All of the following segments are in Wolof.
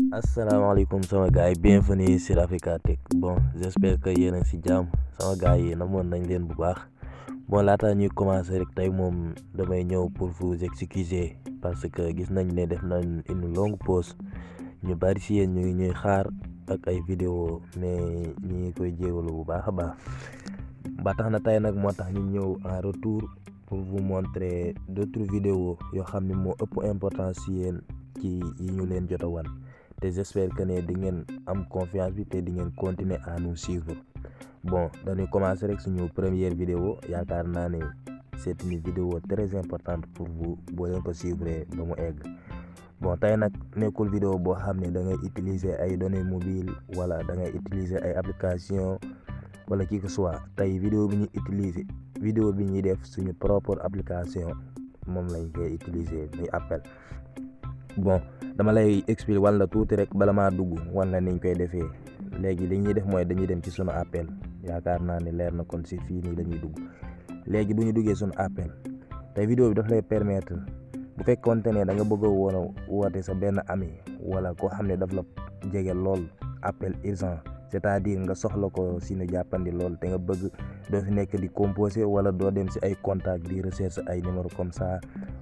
asalaamaaleykum sama gars yi bienvenue sur Africa Tech. Bon, j'espère que yéen a ngi si jàmm sama gars yi namoon nañ leen bu baax. Bon, laata ñuy commencer rek tey moom damay ñëw pour vous excuser parce que gis nañ ne def nañ une longue pause. Ñu bari si yéen ñu ngi ñuy xaar ak ay vidéo mais ñi ngi koy jégalu bu baax a baax. ba tax na tey nag moo tax ñu ñëw en retour pour vous montrer d'autres vidéos yoo xam ne moo ëpp importance si yéen ci yi ñu leen jot a wan. te j'espère que ne di ngeen am confiance bi te di ngeen continuer à nous suivre. Bon, dañuy commencer rek suñu première vidéo yaakaar naa ne c'est une vidéo très importante pour vous boo leen ko suivre ba mu egg. Bon, tey nag nekkul vidéo boo xam ne da ngay utiliser ay données mobile wala da ngay utiliser ay application wala qui que soit. Tey vidéo bi ñuy utiliser vidéo bi ñuy def suñu propre application moom lañ koy utiliser muy appel. Bon, dama lay expliquer wala tuuti rek bala maa dugg wala niñ koy defee. Léegi li ñuy def mooy dañuy dem ci sunu appel yaakaar naa ne leer na kon si fii nii dañuy dugg. Léegi bu ñu duggee sunu appel tey vidéo bi daf lay permettre bu fekkoonte ne da nga bëgg a woote sa benn ami wala koo xam ne daf la jege lool appel urgent, c'est-à-dire nga soxla ko si nu jàppandi lool te nga bëgg doo fi nekk di composer wala doo dem si ay contact di recherche ay numéro comme ça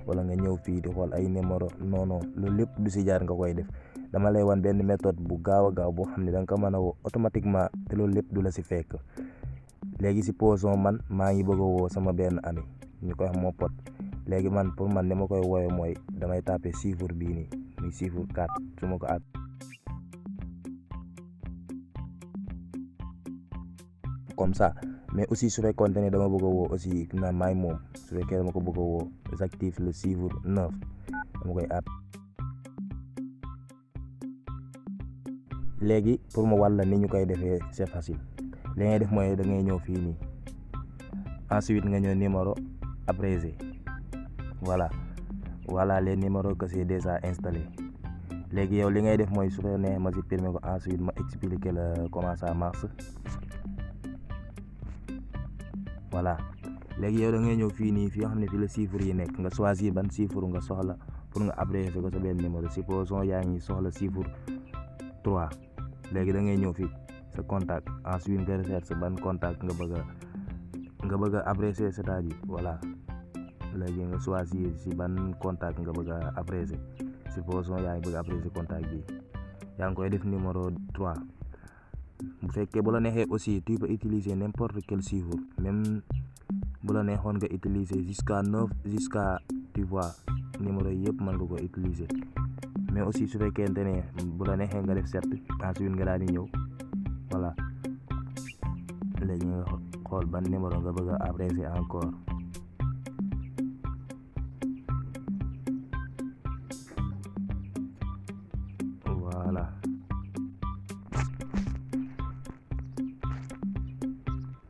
wala nga ñëw fii di xool ay numéro non loolu lépp du si jaar nga koy def. Dama lay wan benn méthode bu gaaw a gaaw boo xam ne da nga ko mën a woo automatiquement te loolu lépp du la si fekk. Léegi supposons man maa ngi bëgg a woo sama benn ami ñu koy wax mon pote. Léegi man pour man ni ma koy woowee mooy damay taper chiffre bii nii muy chiffre 4 su ma ko at comme ça. Mais aussi su fekkoon ne dama bëgg a woo aussi na maay moom su fekkee dama ko bëgg a woo j'active le chiffre 9 dama koy at. Léegi pour ma wàll ni ñu koy defee c'est facile. Li ngay def mooy da ngay ñëw fii nii ensuite nga ñëw numéro après voilà les numéros que c'est déjà installé. Léegi yow li ngay def mooy su ko nee ma supprimer ko ensuite ma expliquer la comment ça marche. Voilà, léegi yow da ngay ñëw fii nii fi nga xam ne fi la chiffre yi nekk nga choisir ban chiffre nga soxla pour nga abréger ko sa benn numéro. Supposons yaa ngi soxla chiffre 3. Léegi da ngay ñëw fii sa contact ensuite nga recherche ban contact nga bëgg a abréger, c'est-à-dire voilà. Léegi nga choisir si ban contact nga bëgg a abréger. Supposons yaa ngi bëgg a abréger contact bi yaa ngi koy def numéro 3. bu fekkee bu la neexee aussi tu peux utiliser n'importe quel chiffre, même bu la neexoon nga utiliser jusqu'à 9 jusqu'à tu vois numéro yëpp mën nga ko utiliser. Mais aussi su fekkente ne bu la neexee nga def 7 ensuite nga daal di ñëw voilà. Léegi nga xool ban numéro nga bëgg a abréger encore.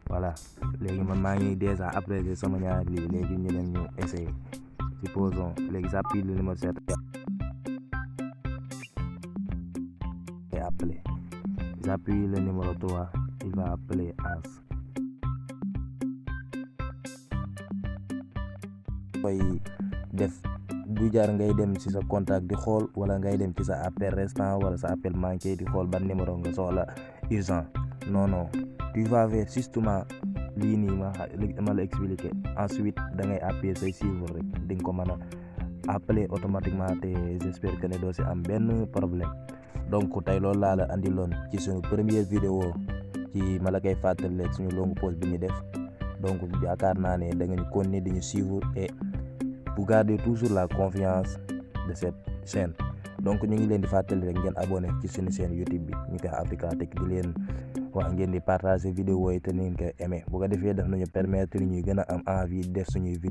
Voilà, léegi man maa ngi déjà abréger sama ñaar lii. Léegi ñu dem ñu essayer. Supposons léegi j'appuie le numéro 7 et appeler. J'appuie le numéro 3, il va appeler As. koy def du jar ngay dem ci sa contact di xool wala ngay dem ci sa appel restant wala sa appel manqué di xool ban numéro nga soxla urgent. Non, tu vas faire justement lii nii ma la expliqué. Ensuite da ngay appuyer say chiffre rek di nga ko mën a appeler automatiquement te j'espère que ne doo si am benn problème. Donc tey loolu laa la andiloon ci suñu première vidéo ci ma la koy fàttali rek suñu longue pause bi ñu def. Donc yaakaar naa ne da ngeen continuer di ñu suivre et pour garder toujours la confiance de cette chaîne. Donc ñu ngi leen di fàttali rek ngeen abonné ci suñu chaîne YouTube bi ñu koy Africa Tech di leen wax ngeen di partager vidéo yi te ngeen koy aimer bu ko defee daf nañu permettre ñuy gën a am envie def suñuy vidéo